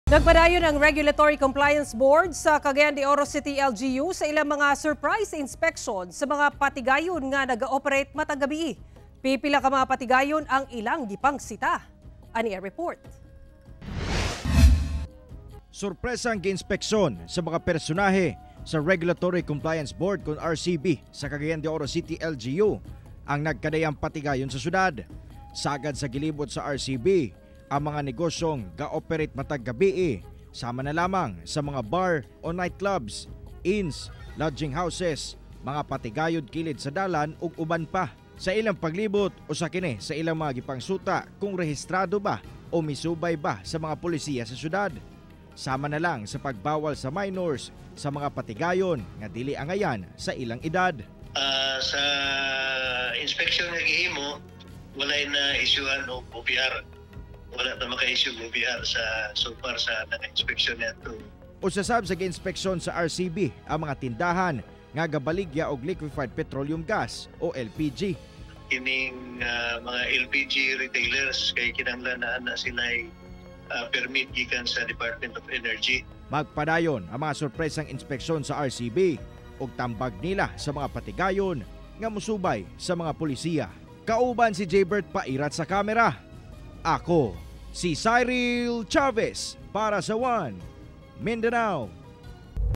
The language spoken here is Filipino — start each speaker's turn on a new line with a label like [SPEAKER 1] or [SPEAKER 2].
[SPEAKER 1] Nagpadayon ang Regulatory Compliance Board sa Cagayan de Oro City LGU sa ilang mga surprise inspection sa mga patigayon nga nag-ooperate matag gabi. Pipila ka mga patigayon ang ilang gipang sita. Ani a report.
[SPEAKER 2] Sorpresang gi-inspeksyon sa mga personahe sa Regulatory Compliance Board kung RCB sa Cagayan de Oro City LGU ang nagkadayang patigayon sa syudad. Sagad sa gilibot sa RCB ang mga negosyong ga-operate matag gabi sama na lamang sa mga bar o nightclubs, inns, lodging houses, mga patigayod kilid sa dalan ug uban pa. Sa ilang paglibot o sa kini sa ilang mga gipangsuta kung rehistrado ba o misubay ba sa mga polisiya sa syudad. Sama na lang sa pagbawal sa minors sa mga patigayon nga dili angayan sa ilang edad.
[SPEAKER 3] Sa inspection nga gihimo, walay na isyuhan o OPR. Wala na maka-issue ng OPR so far sa inspection nato.
[SPEAKER 2] Usasab sa gi-inspeksyon sa RCB ang mga tindahan nga gabaligya og liquefied petroleum gas o LPG.
[SPEAKER 3] Kining mga LPG retailers kay kinahanglan na sila permit gikan sa Department of Energy.
[SPEAKER 2] Magpadayon ang mga sorpresang inspeksyon sa RCB ug tambag nila sa mga patigayon nga musubay sa mga polisiya. Kauban si Jaybert Pairat sa kamera. Ako, si Cyril Chavez para sa One Mindanao